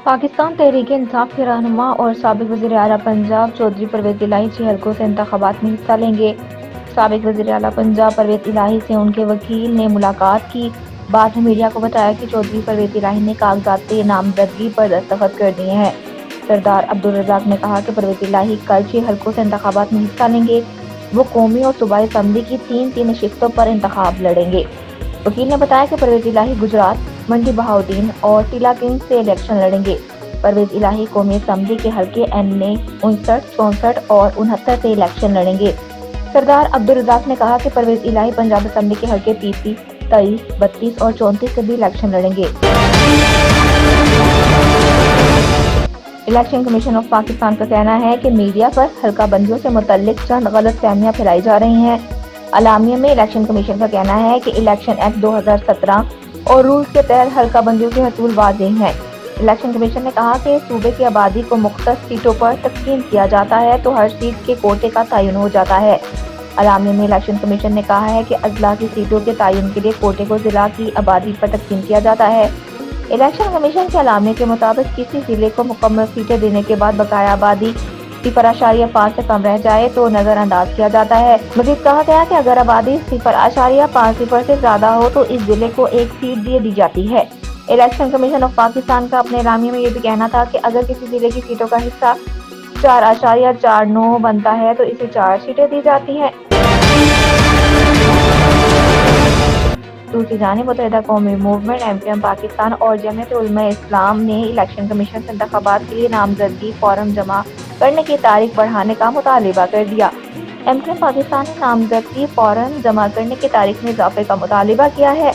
पाकिस्तान तहरीक-ए-इंसाफ के रहनुमा और साबिक वज़ीर आला पंजाब चौधरी परवेज़ इलाही 6 हलकों से इंतखाबात में हिस्सा लेंगे। साबिक वज़ीर आला पंजाब परवेज़ इलाही से उनके वकील ने मुलाकात की। बाद में मीडिया को बताया कि चौधरी परवेज़ इलाही ने कागजात नामजदगी पर दस्तखत कर दिए हैं। सरदार अब्दुल रज़ाक ने कहा कि परवेज़ इलाही कल 6 हलकों से इंतखाबात में हिस्सा लेंगे। वो कौमी और सूबाई असम्बली की 3 नशिस्तों पर इंतखाब लड़ेंगे। वकील ने बताया कि परवेज़ इलाही गुजरात, मंडी बहाउद्दीन और टीला किंग से इलेक्शन लड़ेंगे। परवेज़ इलाही कौमी असम्बली के हल्के NA 59, 64 और 69 से इलेक्शन लड़ेंगे। सरदार अब्दुल रज़ाक ने कहा कि परवेज़ इलाही पंजाब असम्बली के हल्के PP, 23, 32 और 34 से भी इलेक्शन लड़ेंगे। इलेक्शन कमीशन ऑफ पाकिस्तान का कहना है कि मीडिया पर हल्का बंदियों से मुतल्लिक चंद गलत फहमियां फैलाई जा रही हैं। अलामिया में इलेक्शन कमीशन का कहना है कि इलेक्शन एक्ट 2017 और रूल्स के तहत हल्का बंदियों के हसूल वाज़ेह हैं। इलेक्शन कमीशन ने कहा कि सूबे की आबादी को मुख्तलिफ सीटों पर तकसीम किया जाता है तो हर सीट के कोटे का तयन हो जाता है। अलामिया में इलेक्शन कमीशन ने कहा है कि अजला की सीटों के तयन के लिए कोटे को जिला की आबादी पर तकसीम किया जाता है। इलेक्शन कमीशन के अलामिया के मुताबिक किसी जिले को मुकम्मल सीटें देने के बाद बकाया आबादी 0.5 से कम रह जाए तो नजरअंदाज किया जाता है। मजीद कहा गया कि अगर आबादी 0.5 से ज्यादा हो तो इस जिले को एक सीट दी जाती है। इलेक्शन कमीशन ऑफ पाकिस्तान का अपने इलामिया में ये भी कहना था कि अगर किसी जिले की सीटों का हिस्सा 4.49 बनता है तो इसे 4 सीटें दी जाती है। दूसरी जानिब मुत्तहिदा कौमी मूवमेंट MKM पाकिस्तान और जमीयत उलमा इस्लाम ने इलेक्शन कमीशन से इंतखाबात के लिए नामजदगी फॉर्म जमा करने की तारीख बढ़ाने का मुतालिबा कर दिया। MKM पाकिस्तान ने नामजदगी फॉर्म जमा करने की तारीख में इजाफे का मुतालिबा किया है।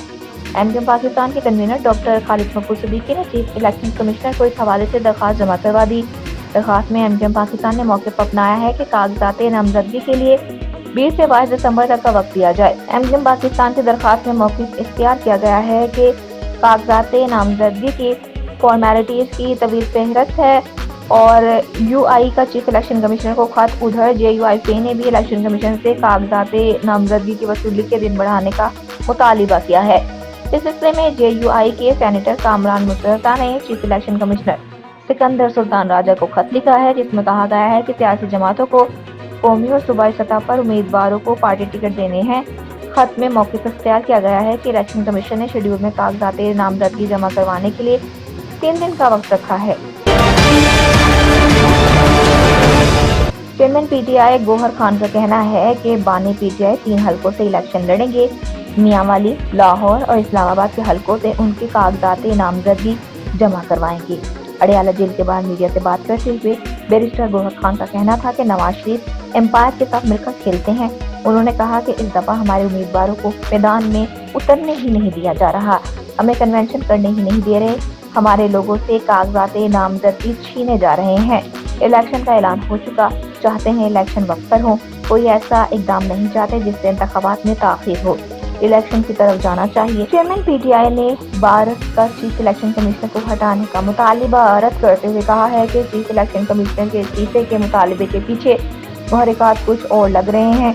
MKM पाकिस्तान के कन्वीनर डॉक्टर खालिद मकबूल सिद्दीकी ने चीफ इलेक्शन कमिश्नर को इस हवाले से दरख्वास्त जमा करवा दी। दरख्वास्त में MKM पाकिस्तान ने मौके पर अपनाया है कि कागजात नामजदगी के लिए 20 से 22 दिसंबर तक का वक्त दिया जाए। MKM पाकिस्तान की दरख्वास्त में मौक़िफ़ इख्तियार किया गया है कि कागजात नामजदगी की फॉर्मेलिटीज़ की तवील फहरिस्त है और UI का चीफ इलेक्शन कमिश्नर को खत, उधर JUIF ने भी इलेक्शन कमीशन से कागजात नामजदगी की वसूली के दिन बढ़ाने का मुतालिबा किया है। इस सिलसिले में JUI के सेनेटर कामरान मुस्तफा ने chief election commissioner Sikandar Sultan Raja को खत लिखा है जिसमें कहा गया है कि सियासी जमातों को कौमी और सूबाई सतह पर उम्मीदवारों को पार्टी टिकट देने हैं। खत में मौक़िफ़ इख्तियार किया गया है कि इलेक्शन कमीशन ने शेड्यूल में कागजात नामजदगी जमा करवाने के लिए 3 दिन का वक्त रखा है। चेयरमैन PTI गोहर खान का कहना है कि बानी PTI 3 हलकों से इलेक्शन लड़ेंगे। मियांवाली, लाहौर और इस्लामाबाद के हलकों से उनके कागजात नामजदगी जमा करवाएंगे। अडयाला जेल के बाहर मीडिया से बात करते हुए बैरिस्टर गोहर खान का कहना था कि नवाज शरीफ एम्पायर के साथ मिलकर खेलते हैं। उन्होंने कहा कि इस दफा हमारे उम्मीदवारों को मैदान में उतरने ही नहीं दिया जा रहा, हमें कन्वेंशन करने ही नहीं दे रहे, हमारे लोगों से कागजात नामजदगी छीने जा रहे हैं। इलेक्शन का ऐलान हो चुका, चाहते हैं इलेक्शन वक्त पर हो, कोई ऐसा इकदाम नहीं चाहते जिससे इंतखाबात में ताख़ीर हो, इलेक्शन की तरफ जाना चाहिए। चेयरमैन PTI ने भारत का चीफ इलेक्शन कमिश्नर को हटाने का मुतालिबा रद्द करते हुए कहा है कि चीफ इलेक्शन कमिश्नर के इस्तीफे के मुतालिबे के पीछे मुहर्रिकात कुछ और लग रहे हैं।